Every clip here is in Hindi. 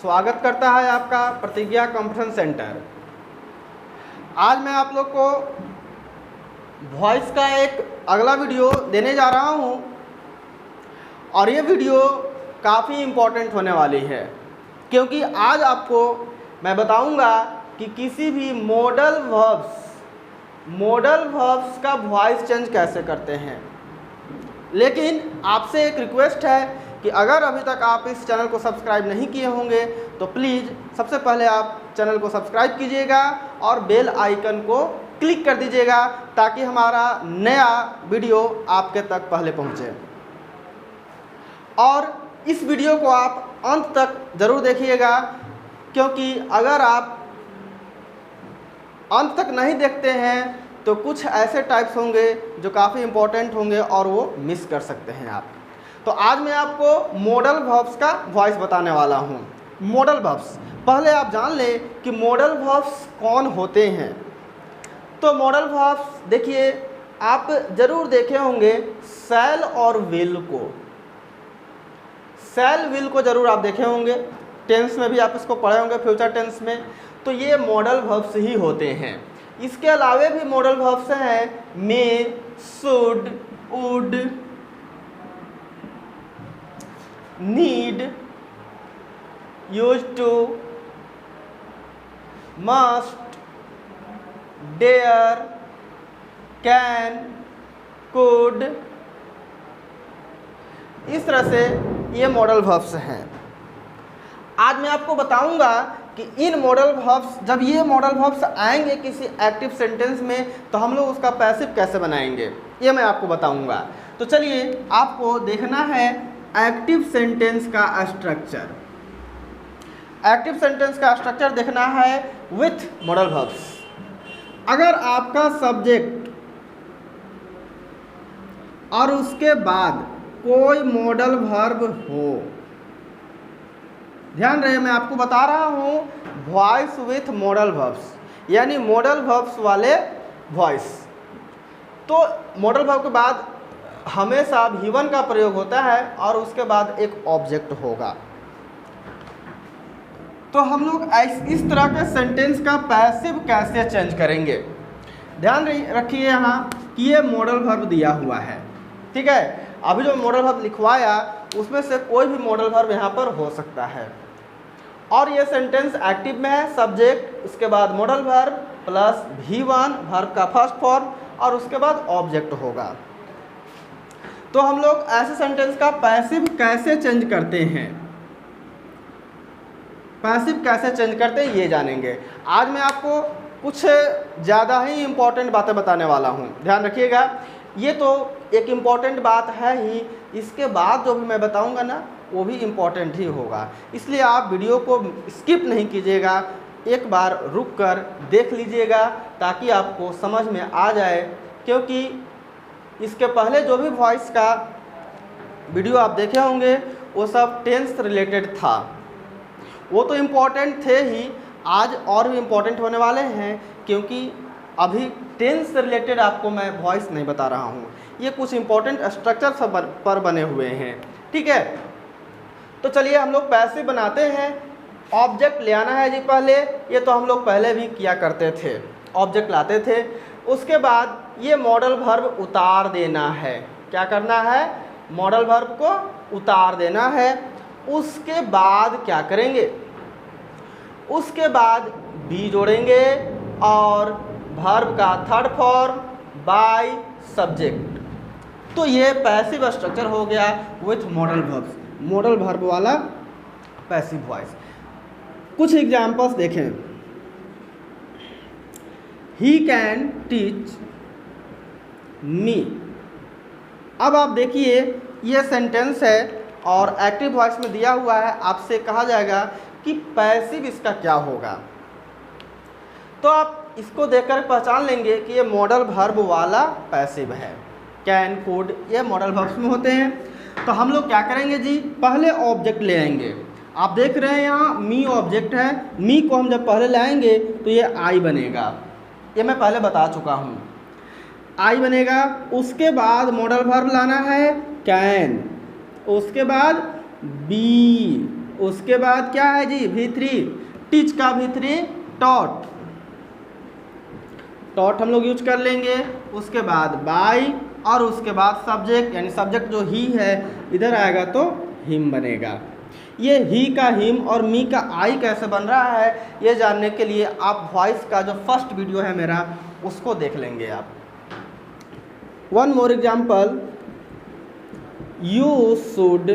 स्वागत करता है आपका प्रतिज्ञा कॉन्फ्रेंस सेंटर। आज मैं आप लोग को वॉइस का एक अगला वीडियो देने जा रहा हूं और ये वीडियो काफ़ी इम्पोर्टेंट होने वाली है, क्योंकि आज आपको मैं बताऊंगा कि किसी भी मॉडल वर्ब्स का वॉइस चेंज कैसे करते हैं। लेकिन आपसे एक रिक्वेस्ट है कि अगर अभी तक आप इस चैनल को सब्सक्राइब नहीं किए होंगे तो प्लीज़ सबसे पहले आप चैनल को सब्सक्राइब कीजिएगा और बेल आइकन को क्लिक कर दीजिएगा ताकि हमारा नया वीडियो आपके तक पहले पहुंचे। और इस वीडियो को आप अंत तक ज़रूर देखिएगा, क्योंकि अगर आप अंत तक नहीं देखते हैं तो कुछ ऐसे टाइप्स होंगे जो काफ़ी इम्पोर्टेंट होंगे और वो मिस कर सकते हैं आप। तो आज मैं आपको मॉडल वर्ब्स का वॉइस बताने वाला हूँ। मॉडल वर्ब्स, पहले आप जान लें कि मॉडल वर्ब्स कौन होते हैं। तो मॉडल वर्ब्स देखिए, आप ज़रूर देखे होंगे शैल और विल को। शैल विल को ज़रूर आप देखे होंगे, टेंस में भी आप इसको पढ़े होंगे, फ्यूचर टेंस में। तो ये मॉडल वर्ब्स ही होते हैं। इसके अलावे भी मॉडल वर्ब्स हैं may, should, would, need, used to, must, dare, can, could. इस तरह से ये मॉडल वर्ब्स हैं। आज मैं आपको बताऊंगा कि इन मॉडल वर्ब्स, जब ये मॉडल वर्ब्स आएंगे किसी एक्टिव सेंटेंस में तो हम लोग उसका पैसिव कैसे बनाएंगे, ये मैं आपको बताऊंगा। तो चलिए, आपको देखना है एक्टिव सेंटेंस का स्ट्रक्चर। एक्टिव सेंटेंस का स्ट्रक्चर देखना है विथ मॉडल वर्ब्स। अगर आपका सब्जेक्ट और उसके बाद कोई मॉडल वर्ब हो, ध्यान रहे मैं आपको बता रहा हूँ वॉइस विथ मॉडल वर्ब्स, यानी मॉडल वर्ब्स वाले वॉइस। तो मॉडल वर्ब के बाद हमेशा V1 का प्रयोग होता है और उसके बाद एक ऑब्जेक्ट होगा। तो हम लोग इस तरह के सेंटेंस का पैसिव कैसे चेंज करेंगे, ध्यान रखिए यहाँ कि ये मॉडल वर्ब दिया हुआ है, ठीक है। अभी जो मॉडल वर्ब लिखवाया उसमें से कोई भी मॉडल वर्ब यहाँ पर हो सकता है। और ये सेंटेंस एक्टिव में है, सब्जेक्ट, उसके बाद modal verb plus V1 verb का फर्स्ट फॉर्म और उसके बाद ऑब्जेक्ट होगा। तो हम लोग ऐसे सेंटेंस का पैसिव कैसे चेंज करते हैं, पैसिव कैसे चेंज करते हैं ये जानेंगे। आज मैं आपको कुछ ज़्यादा ही इम्पोर्टेंट बातें बताने वाला हूँ, ध्यान रखिएगा। ये तो एक इम्पॉर्टेंट बात है ही, इसके बाद जो भी मैं बताऊंगा ना वो भी इम्पॉर्टेंट ही होगा। इसलिए आप वीडियो को स्किप नहीं कीजिएगा, एक बार रुक कर देख लीजिएगा ताकि आपको समझ में आ जाए। क्योंकि इसके पहले जो भी वॉइस का वीडियो आप देखे होंगे वो सब टेंस रिलेटेड था, वो तो इम्पॉर्टेंट थे ही, आज और भी इम्पॉर्टेंट होने वाले हैं, क्योंकि अभी टेंस से रिलेटेड आपको मैं वॉइस नहीं बता रहा हूँ। ये कुछ इम्पोर्टेंट स्ट्रक्चर सब पर बने हुए हैं, ठीक है। तो चलिए हम लोग पैसिव बनाते हैं। ऑब्जेक्ट ले आना है जी पहले, ये तो हम लोग पहले भी किया करते थे, ऑब्जेक्ट लाते थे। उसके बाद ये मॉडल वर्ब उतार देना है। क्या करना है, मॉडल वर्ब को उतार देना है। उसके बाद क्या करेंगे, उसके बाद बी जोड़ेंगे और वर्ब का थर्ड फॉर्म बाय सब्जेक्ट। तो ये पैसिव स्ट्रक्चर हो गया with modal verbs, modal verb वाला पैसिव वॉइस। कुछ एग्जांपल्स देखें। He can teach me. अब आप देखिए ये सेंटेंस है और एक्टिव वॉइस में दिया हुआ है, आपसे कहा जाएगा कि पैसिव इसका क्या होगा। तो आप इसको देखकर पहचान लेंगे कि ये मॉडल वर्ब वाला पैसिव है। कैन, कुड, ये मॉडल वर्ब्स में होते हैं। तो हम लोग क्या करेंगे जी, पहले ऑब्जेक्ट ले आएंगे। आप देख रहे हैं यहाँ मी ऑब्जेक्ट है, मी को हम जब पहले लाएंगे तो ये आई बनेगा, ये मैं पहले बता चुका हूँ, आई बनेगा। उसके बाद मॉडल वर्ब लाना है कैन, उसके बाद बी, उसके बाद क्या है जी V3, टीच का V3 टॉट, टॉट हम लोग यूज कर लेंगे। उसके बाद बाई और उसके बाद सब्जेक्ट, यानी सब्जेक्ट जो ही है इधर आएगा तो हिम बनेगा। ये ही का हिम और मी का आई कैसे बन रहा है ये जानने के लिए आप वॉइस का जो फर्स्ट वीडियो है मेरा उसको देख लेंगे आप। One more example, you should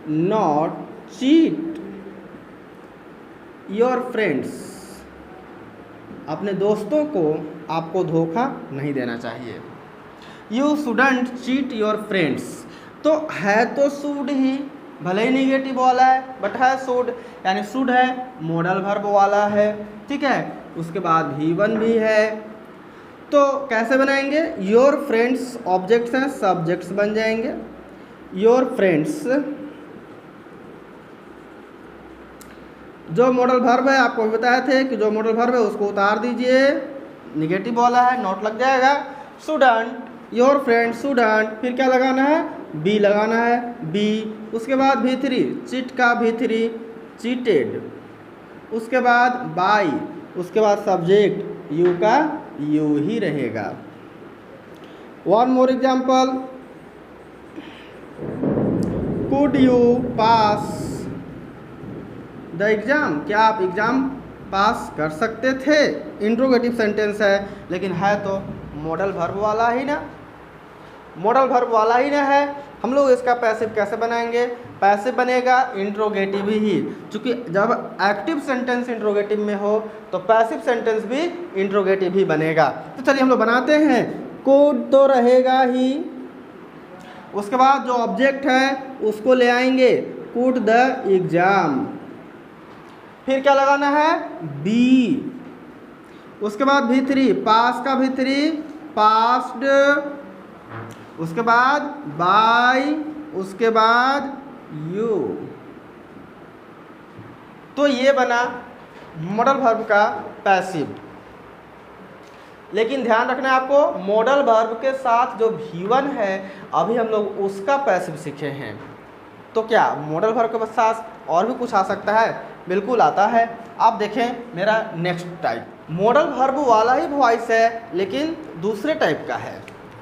not cheat your friends, अपने दोस्तों को आपको धोखा नहीं देना चाहिए। You shouldn't cheat your friends, तो है तो शुड ही, भले ही निगेटिव वाला है बट है शुड, यानी शुड है मॉडल वर्ब वाला है, ठीक है। उसके बाद V1 भी है, तो कैसे बनाएंगे, योर फ्रेंड्स ऑब्जेक्ट्स हैं, सब्जेक्ट्स बन जाएंगे। योर फ्रेंड्स जो मॉडल वर्ब है आपको भी बताए थे कि जो मॉडल वर्ब है उसको उतार दीजिए, निगेटिव वाला है नॉट लग जाएगा। शुडंट, योर फ्रेंड शुडंट, फिर क्या लगाना है, बी लगाना है, बी। उसके बाद V3, चिट का V3 चीटेड। उसके बाद बाई, उसके बाद सब्जेक्ट यू का यू ही रहेगा। One more example, could you pass the exam, क्या आप एग्जाम पास कर सकते थे, इंट्रोगेटिव सेंटेंस है लेकिन है तो मॉडल वर्ब वाला ही ना, मॉडल वर्ब वाला ही ना है। हम लोग इसका पैसिव कैसे बनाएंगे, पैसिव बनेगा इंट्रोगेटिव ही, क्योंकि जब एक्टिव सेंटेंस इंट्रोगेटिव में हो तो पैसिव सेंटेंस भी इंट्रोगेटिव ही बनेगा। तो चलिए हम लोग बनाते हैं, कुड तो रहेगा ही, उसके बाद जो ऑब्जेक्ट है उसको ले आएंगे, कुड द एग्जाम, फिर क्या लगाना है, बी। उसके बाद V3, पास का V3 पास्ड, उसके बाद बाय, उसके बाद यू। तो ये बना मॉडल वर्ब का पैसिव। लेकिन ध्यान रखना है आपको, मॉडल वर्ब के साथ जो V1 है अभी हम लोग उसका पैसिव सीखे हैं। तो क्या मॉडल वर्ब के साथ और भी कुछ आ सकता है, बिल्कुल आता है। आप देखें मेरा नेक्स्ट टाइप, मॉडल वर्ब वाला ही वॉइस है लेकिन दूसरे टाइप का है।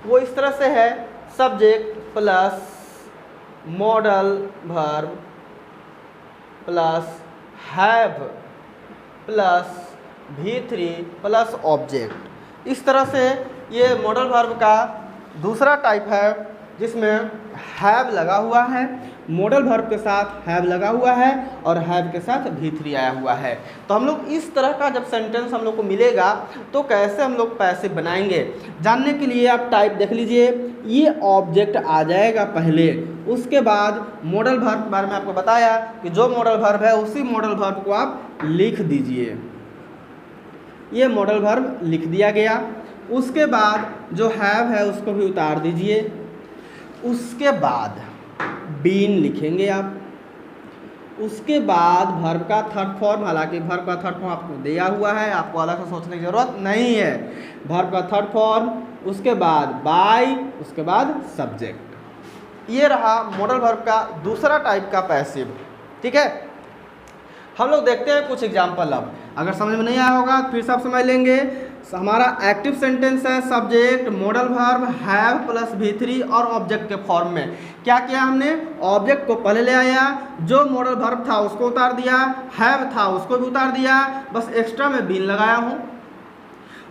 वो इस तरह से है, subject plus modal verb plus have plus V3 plus object. इस तरह से ये मॉडल वर्ब का दूसरा टाइप है जिसमें हैव लगा हुआ है, मॉडल वर्ब के साथ हैव लगा हुआ है और हैव के साथ V3 आया हुआ है। तो हम लोग इस तरह का जब सेंटेंस हम लोग को मिलेगा तो कैसे हम लोग पैसिव बनाएंगे जानने के लिए आप टाइप देख लीजिए। ये ऑब्जेक्ट आ जाएगा पहले, उसके बाद मॉडल वर्ब के बारे में आपको बताया कि जो मॉडल वर्ब है उसी मॉडल वर्ब को आप लिख दीजिए। ये मॉडल वर्ब लिख दिया गया। उसके बाद जो हैव है उसको भी उतार दीजिए। उसके बाद बीन लिखेंगे आप। उसके बाद वर्ब का थर्ड फॉर्म, हालांकि वर्ब का थर्ड फॉर्म आपको दिया हुआ है, आपको अलग से सोचने की ज़रूरत नहीं है। वर्ब का थर्ड फॉर्म, उसके बाद बाय, उसके बाद सब्जेक्ट। ये रहा मॉडल वर्ब का दूसरा टाइप का पैसिव। ठीक है, हम लोग देखते हैं कुछ एग्जाम्पल। अब अगर समझ में नहीं आया होगा फिर से आप समझ लेंगे। हमारा एक्टिव सेंटेंस है subject modal verb have plus V3 और ऑब्जेक्ट के फॉर्म में। क्या किया हमने, ऑब्जेक्ट को पहले ले आया, जो मॉडल वर्ब था उसको उतार दिया, हैव था उसको भी उतार दिया, बस एक्स्ट्रा में बीन लगाया हूँ।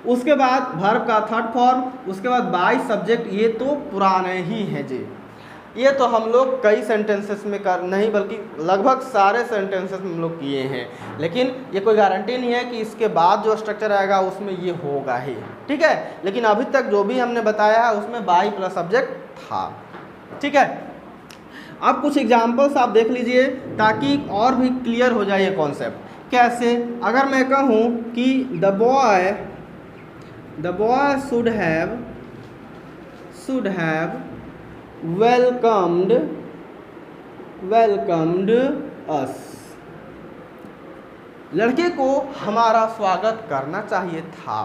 उसके बाद वर्ब का थर्ड फॉर्म, उसके बाद बाय सब्जेक्ट। ये तो पुराने ही हैं जी, ये तो हम लोग कई सेंटेंसेस में कर नहीं बल्कि लगभग सारे सेंटेंसेस में हम लोग किए हैं, लेकिन ये कोई गारंटी नहीं है कि इसके बाद जो स्ट्रक्चर आएगा उसमें ये होगा ही। ठीक है, लेकिन अभी तक जो भी हमने बताया है उसमें बाय प्लस सब्जेक्ट था। ठीक है, अब कुछ एग्जाम्पल्स आप देख लीजिए ताकि और भी क्लियर हो जाए ये कॉन्सेप्ट। कैसे, अगर मैं कहूँ कि the boy should have welcomed us, लड़के को हमारा स्वागत करना चाहिए था।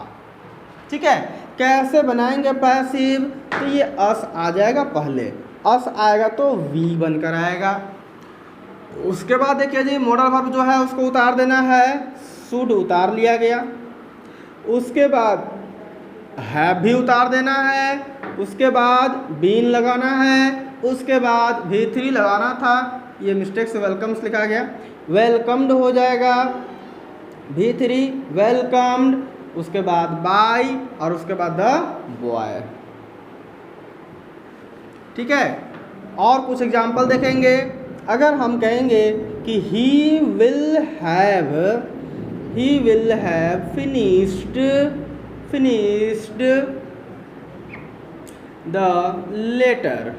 ठीक है, कैसे बनाएंगे पैसिव, तो ये अस आ जाएगा पहले, अस आएगा तो वी बनकर आएगा। उसके बाद देखिए जी मॉडल वर्ब जो है उसको उतार देना है, शुड उतार लिया गया। उसके बाद हैव भी उतार देना है, उसके बाद बीन लगाना है, उसके बाद V3 लगाना था, ये मिस्टेक से वेलकम्स लिखा गया, वेलकम्ड हो जाएगा V3 वेलकम्ड, उसके बाद बाय और उसके बाद द बॉय। ठीक है, और कुछ एग्जाम्पल देखेंगे। अगर हम कहेंगे कि he will have finished the letter.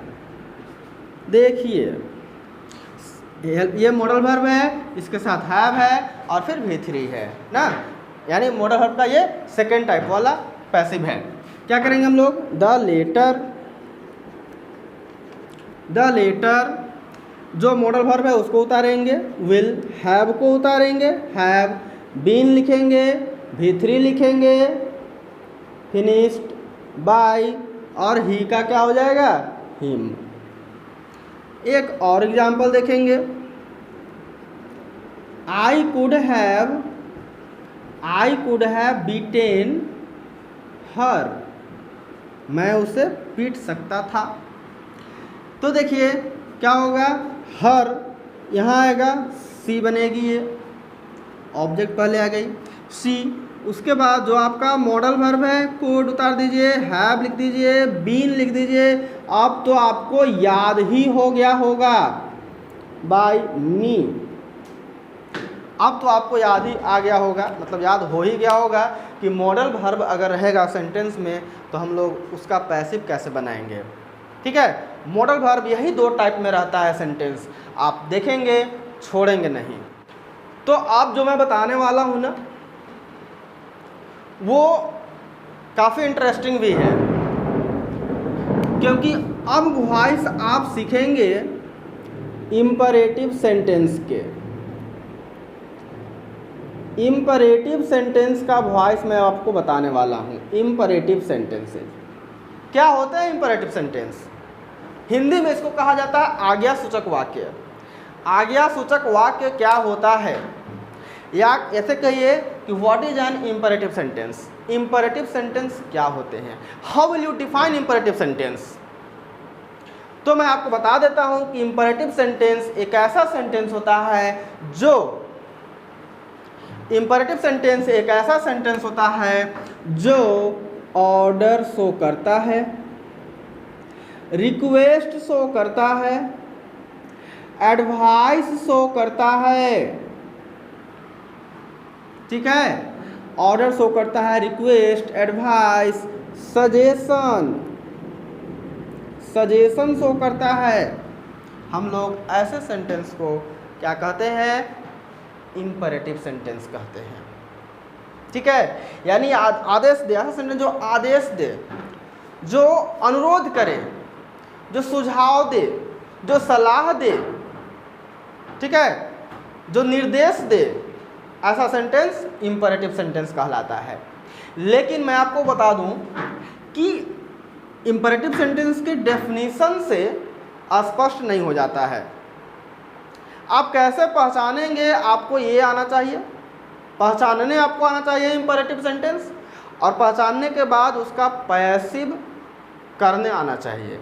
देखिए ये मॉडल वर्ब है, इसके साथ हैव है और फिर V3 है ना, यानी मॉडल वर्ब का ये सेकेंड टाइप वाला पैसिव है। क्या करेंगे हम लोग, द लेटर जो मॉडल वर्ब है उसको उतारेंगे, विल हैव को उतारेंगे, हैव बीन लिखेंगे, V3 लिखेंगे, फिनिश्ड बाय और ही का क्या हो जाएगा, हिम। एक और एग्जाम्पल देखेंगे, आई कुड हैव बीटेन हर, मैं उसे पीट सकता था। तो देखिए क्या होगा, हर यहाँ आएगा, सी बनेगी, ये ऑब्जेक्ट पहले आ गई सी। उसके बाद जो आपका मॉडल वर्ब है कोड उतार दीजिए, हैव लिख दीजिए, बीन लिख दीजिए। अब तो आपको याद ही हो गया होगा बाय मी, अब तो आपको याद ही आ गया होगा, मतलब याद हो ही गया होगा कि मॉडल वर्ब अगर रहेगा सेंटेंस में तो हम लोग उसका पैसिव कैसे बनाएंगे। ठीक है, मॉडल वर्ब यही दो टाइप में रहता है सेंटेंस, आप देखेंगे छोड़ेंगे नहीं। तो आप जो मैं बताने वाला हूँ ना वो काफ़ी इंटरेस्टिंग भी है, क्योंकि अब वॉइस आप सीखेंगे इम्परेटिव सेंटेंस के। इम्परेटिव सेंटेंस का वॉइस मैं आपको बताने वाला हूँ। इम्परेटिव सेंटेंसेस क्या होते हैं? इम्परेटिव सेंटेंस हिंदी में इसको कहा जाता है आज्ञा सूचक वाक्य। आज्ञा सूचक वाक्य क्या होता है, या ऐसे कहिए कि what is an imperative sentence. Imperative sentence क्या होते हैं, how will you define imperative sentence. तो मैं आपको बता देता हूं कि इम्परेटिव सेंटेंस एक ऐसा सेंटेंस होता है जो इम्परेटिव सेंटेंस एक ऐसा सेंटेंस होता है जो ऑर्डर शो करता है, रिक्वेस्ट शो करता है, एडवाइस शो करता है। ठीक है, ऑर्डर शो करता है, रिक्वेस्ट, एडवाइस, सजेशन शो करता है। हम लोग ऐसे सेंटेंस को क्या कहते हैं? इम्परेटिव सेंटेंस कहते हैं। ठीक है, यानी आदेश दे, ऐसा सेंटेंस जो आदेश दे, जो अनुरोध करे, जो सुझाव दे, जो सलाह दे, ठीक है, जो निर्देश दे, ऐसा सेंटेंस इम्परेटिव सेंटेंस कहलाता है। लेकिन मैं आपको बता दूं कि इम्परेटिव सेंटेंस की डेफिनेशन से स्पष्ट नहीं हो जाता है। आप कैसे पहचानेंगे, आपको ये आना चाहिए, पहचानने आपको आना चाहिए इम्परेटिव सेंटेंस, और पहचानने के बाद उसका पैसिव करने आना चाहिए।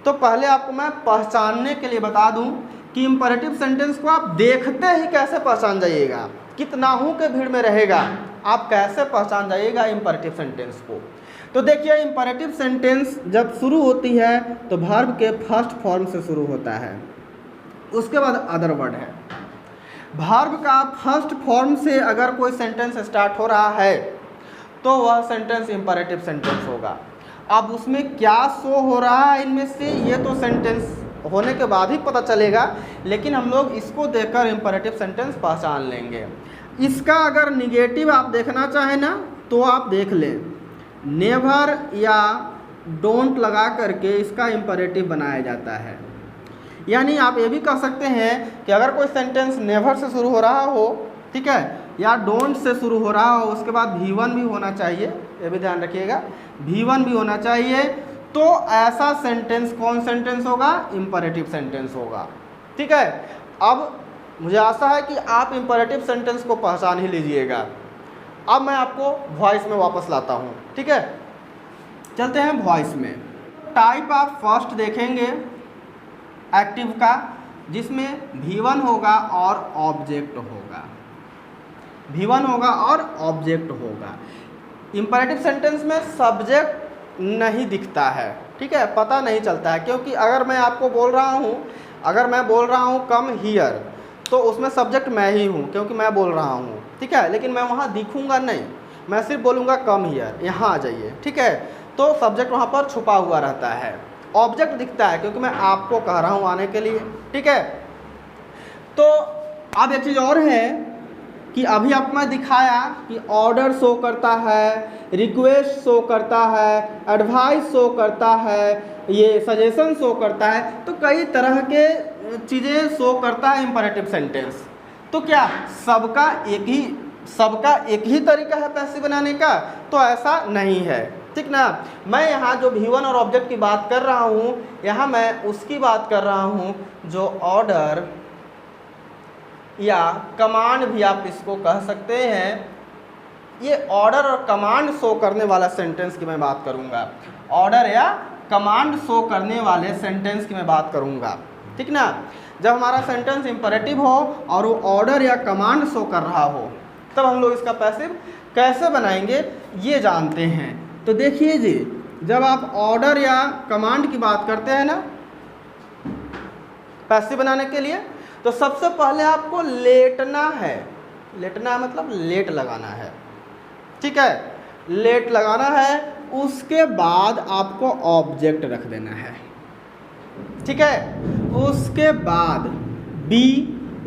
तो पहले आपको मैं पहचानने के लिए बता दूं कि इम्परेटिव सेंटेंस को आप देखते ही कैसे पहचान जाइएगा, कितनाहू के भीड़ में रहेगा, आप कैसे पहचान जाइएगा इम्परेटिव सेंटेंस को। तो देखिए इम्परेटिव सेंटेंस जब शुरू होती है तो वर्ब के फर्स्ट फॉर्म से शुरू होता है, उसके बाद अदर वर्ड है। वर्ब का फर्स्ट फॉर्म से अगर कोई सेंटेंस स्टार्ट हो रहा है तो वह सेंटेंस इम्परेटिव सेंटेंस होगा। अब उसमें क्या शो हो रहा है इनमें से, ये तो सेंटेंस होने के बाद ही पता चलेगा, लेकिन हम लोग इसको देखकर इम्परेटिव सेंटेंस पहचान लेंगे। इसका अगर निगेटिव आप देखना चाहें ना तो आप देख लें, नेवर या डोंट लगा करके इसका इम्परेटिव बनाया जाता है। यानी आप ये भी कह सकते हैं कि अगर कोई सेंटेंस नेवर से शुरू हो रहा हो, ठीक है, या डोंट से शुरू हो रहा हो, उसके बाद V1 भी होना चाहिए, ये भी ध्यान रखिएगा, V1 भी होना चाहिए, तो ऐसा सेंटेंस कौन सेंटेंस होगा? इम्परेटिव सेंटेंस होगा। ठीक है, अब मुझे आशा है कि आप इंपरेटिव सेंटेंस को पहचान ही लीजिएगा। अब मैं आपको वॉइस में वापस लाता हूँ, ठीक है। चलते हैं वॉइस में। टाइप आप फर्स्ट देखेंगे एक्टिव का, जिसमें V1 होगा और ऑब्जेक्ट होगा, V1 होगा और ऑब्जेक्ट होगा। इंपरेटिव सेंटेंस में सब्जेक्ट नहीं दिखता है, ठीक है, पता नहीं चलता है, क्योंकि अगर मैं आपको बोल रहा हूँ, अगर मैं बोल रहा हूँ कम हियर, तो उसमें सब्जेक्ट मैं ही हूँ क्योंकि मैं बोल रहा हूँ, ठीक है, लेकिन मैं वहाँ दिखूँगा नहीं, मैं सिर्फ बोलूँगा कम हियर, यहाँ आ जाइए, ठीक है, तो सब्जेक्ट वहाँ पर छुपा हुआ रहता है। ऑब्जेक्ट दिखता है क्योंकि मैं आपको कह रहा हूँ आने के लिए, ठीक है। तो अब एक चीज़ और है कि अभी आपको मैं दिखाया कि ऑर्डर शो करता है, रिक्वेस्ट शो करता है, एडवाइस शो करता है, ये सजेशन शो करता है, तो कई तरह के चीज़ें शो करता है इंपरेटिव सेंटेंस। तो क्या सबका एक ही तरीका है पैसिव बनाने का? तो ऐसा नहीं है, ठीक ना। मैं यहाँ जो V1 और ऑब्जेक्ट की बात कर रहा हूँ, यहाँ मैं उसकी बात कर रहा हूँ जो ऑर्डर या कमांड भी आप इसको कह सकते हैं, ये ऑर्डर और कमांड शो करने वाला सेंटेंस की मैं बात करूँगा, ऑर्डर या कमांड शो करने वाले सेंटेंस की मैं बात करूँगा, ठीक ना। जब हमारा सेंटेंस इंपरेटिव हो और वो ऑर्डर या कमांड शो कर रहा हो, तब हम लोग इसका पैसिव कैसे बनाएंगे ये जानते हैं। तो देखिए जी, जब आप ऑर्डर या कमांड की बात करते हैं ना पैसिव बनाने के लिए, तो सबसे पहले आपको लेटना है। लेटना मतलब लेट लगाना है, ठीक है, लेट लगाना है। उसके बाद आपको ऑब्जेक्ट रख देना है, ठीक है। उसके बाद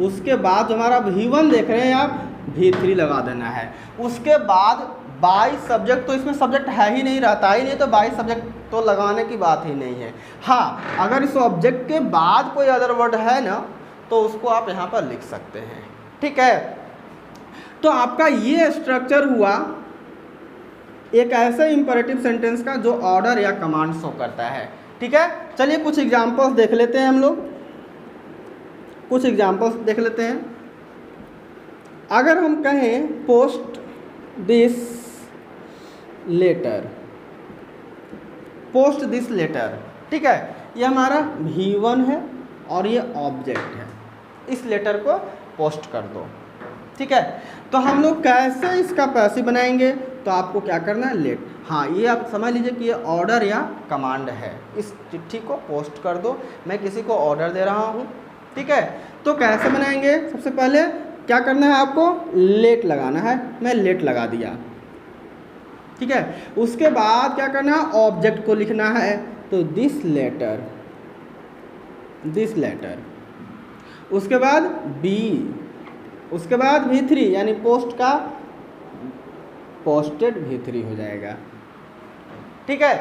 उसके बाद हमारा V1 देख रहे हैं आप, V3 लगा देना है। उसके बाद बाई सब्जेक्ट, तो इसमें सब्जेक्ट है ही नहीं, रहता ही नहीं, तो बाई सब्जेक्ट तो लगाने की बात ही नहीं है। हाँ, अगर इस ऑब्जेक्ट के बाद कोई अदर वर्ड है ना, तो उसको आप यहाँ पर लिख सकते हैं, ठीक है। तो आपका ये स्ट्रक्चर हुआ एक ऐसे इंपरेटिव सेंटेंस का जो ऑर्डर या कमांड शो करता है, ठीक है। चलिए कुछ एग्जांपल्स देख लेते हैं, हम लोग कुछ एग्जांपल्स देख लेते हैं। अगर हम कहें post this letter, post this letter, ठीक है, ये हमारा V1 है और ये ऑब्जेक्ट है, इस लेटर को पोस्ट कर दो, ठीक है। तो हम लोग कैसे इसका पैसिव बनाएंगे? तो आपको क्या करना है, लेट। हाँ, ये आप समझ लीजिए कि ये ऑर्डर या कमांड है, इस चिट्ठी को पोस्ट कर दो, मैं किसी को ऑर्डर दे रहा हूँ, ठीक है। तो कैसे बनाएंगे? सबसे पहले क्या करना है, आपको लेट लगाना है, मैं लेट लगा दिया, ठीक है। उसके बाद क्या करना है, ऑब्जेक्ट को लिखना है, तो दिस लेटर, दिस लेटर। उसके बाद बी, उसके बाद V3 यानी पोस्ट का पोस्टेड V3 हो जाएगा, ठीक है।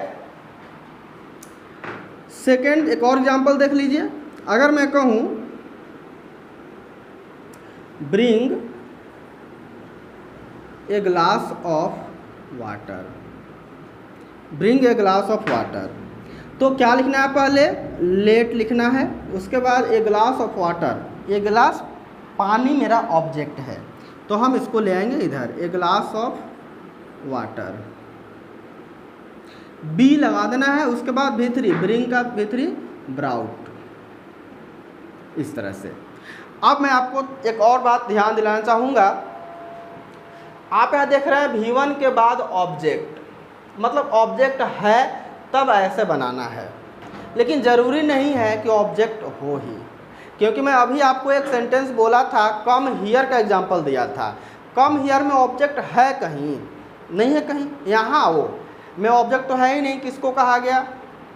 सेकंड एक और एग्जांपल देख लीजिए। अगर मैं कहूँ bring a glass of water, bring a glass of water, तो क्या लिखना है, पहले लेट लिखना है, उसके बाद ए ग्लास ऑफ वाटर, ये गिलास पानी मेरा ऑब्जेक्ट है, तो हम इसको ले आएंगे इधर, a glass of water, be लगा देना है, उसके बाद V3, ब्रिंग का V3 ब्राउट, इस तरह से। अब मैं आपको एक और बात ध्यान दिलाना चाहूँगा, आप यहाँ देख रहे हैं V1 के बाद ऑब्जेक्ट, मतलब ऑब्जेक्ट है तब ऐसे बनाना है, लेकिन ज़रूरी नहीं है कि ऑब्जेक्ट हो ही, क्योंकि मैं अभी आपको एक सेंटेंस बोला था, कम हियर का एग्जांपल दिया था। कम हियर में ऑब्जेक्ट है कहीं? नहीं है कहीं, यहाँ आओ में ऑब्जेक्ट तो है ही नहीं, किसको कहा गया,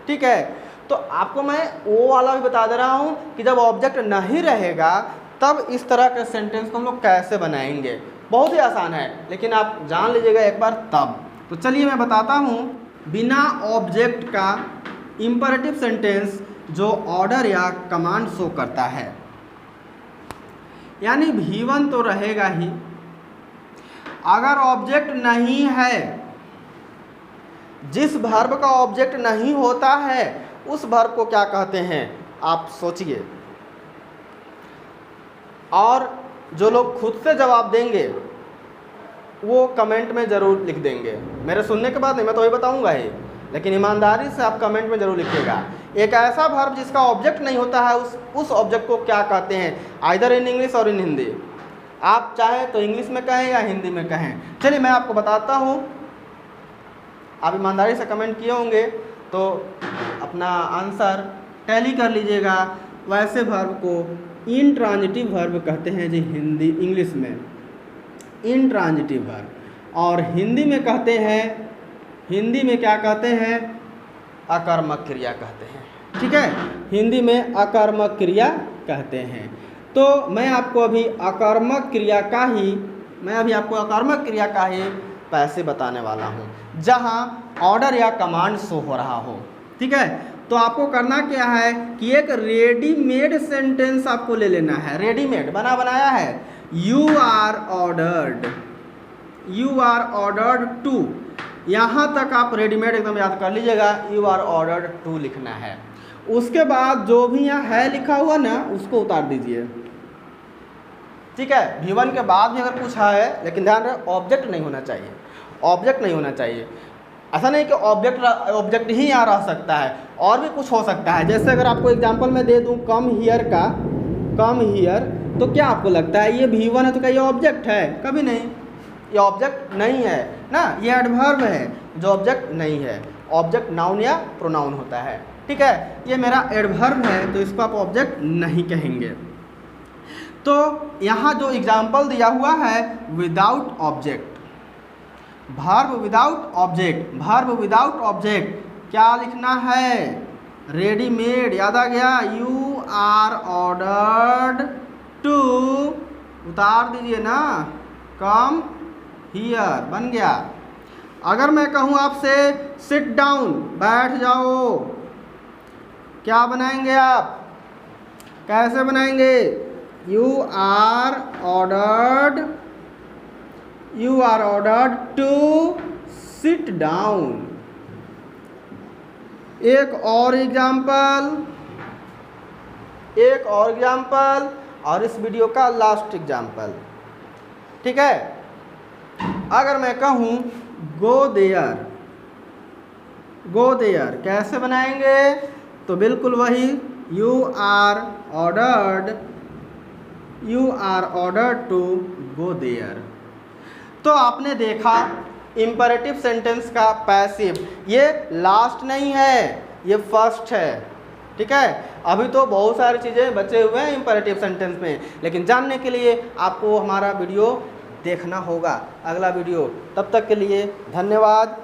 ठीक है। तो आपको मैं वो वाला भी बता दे रहा हूँ कि जब ऑब्जेक्ट नहीं रहेगा तब इस तरह के सेंटेंस को हम लोग कैसे बनाएंगे। बहुत ही आसान है, लेकिन आप जान लीजिएगा एक बार तब। तो चलिए मैं बताता हूँ बिना ऑब्जेक्ट का इंपरेटिव सेंटेंस जो ऑर्डर या कमांड शो करता है, यानी V1 तो रहेगा ही, अगर ऑब्जेक्ट नहीं है, जिस वर्ब का ऑब्जेक्ट नहीं होता है उस वर्ब को क्या कहते हैं, आप सोचिए। और जो लोग खुद से जवाब देंगे वो कमेंट में ज़रूर लिख देंगे। मेरे सुनने के बाद नहीं, मैं तो वही बताऊंगा ही, लेकिन ईमानदारी से आप कमेंट में ज़रूर लिखिएगा। एक ऐसा वर्ब जिसका ऑब्जेक्ट नहीं होता है, उस ऑब्जेक्ट को क्या कहते हैं, आइदर इन इंग्लिश और इन हिंदी। आप चाहे तो इंग्लिश में कहें या हिंदी में कहें। चलिए मैं आपको बताता हूँ, आप ईमानदारी से कमेंट किए होंगे तो अपना आंसर टैली कर लीजिएगा। वैसे वर्ब को इंट्रांजिटिव वर्ब कहते हैं जी हिंदी इंग्लिश में, इंट्रांजिटिव वर्ब, और हिंदी में कहते हैं, हिंदी में क्या कहते हैं, अकर्मक क्रिया कहते हैं। ठीक है, हिंदी में अकर्मक क्रिया कहते हैं। तो मैं आपको अभी अकर्मक क्रिया का ही पैसे बताने वाला हूँ, जहाँ ऑर्डर या कमांड शो हो रहा हो। ठीक है, तो आपको करना क्या है कि एक रेडीमेड सेंटेंस आपको ले लेना है, रेडीमेड बना बनाया है। यू आर ऑर्डर्ड टू, यहाँ तक आप रेडीमेड एकदम याद कर लीजिएगा, यू आर ऑर्डर्ड टू लिखना है। उसके बाद जो भी यहाँ है लिखा हुआ ना, उसको उतार दीजिए। ठीक है, V1 के बाद भी अगर कुछ है, लेकिन ध्यान रहे ऑब्जेक्ट नहीं होना चाहिए, ऑब्जेक्ट नहीं होना चाहिए। ऐसा नहीं कि ऑब्जेक्ट ही यहाँ रह सकता है, और भी कुछ हो सकता है। जैसे अगर आपको एग्जांपल मैं दे दूँ कम हियर का, कम हियर, तो क्या आपको लगता है ये V1 है तो क्या ये ऑब्जेक्ट है? कभी नहीं, ये ऑब्जेक्ट नहीं है ना, ये एडवर्ब है जो ऑब्जेक्ट नहीं है। ऑब्जेक्ट नाउन या प्रोनाउन होता है। ठीक है, ये मेरा एडवर्ब है तो इसको आप ऑब्जेक्ट नहीं कहेंगे। तो यहाँ जो एग्जाम्पल दिया हुआ है without object, verb without object, verb without object क्या लिखना है, रेडीमेड, याद आ गया। यू आर ऑर्डर्ड टू, उतार दीजिए ना, कम हियर, बन गया। अगर मैं कहूँ आपसे सिट डाउन, बैठ जाओ, क्या बनाएंगे आप, कैसे बनाएंगे? You are ordered to sit down. एक और एग्जाम्पल, और इस वीडियो का लास्ट एग्जाम्पल। ठीक है, अगर मैं कहूँ गो देयर, कैसे बनाएंगे? तो बिल्कुल वही, you are ordered to go there. तो आपने देखा इम्परेटिव सेंटेंस का पैसिव, ये लास्ट नहीं है, ये फर्स्ट है। ठीक है, अभी तो बहुत सारी चीज़ें बचे हुए हैं इम्परेटिव सेंटेंस में, लेकिन जानने के लिए आपको हमारा वीडियो देखना होगा, अगला वीडियो। तब तक के लिए धन्यवाद।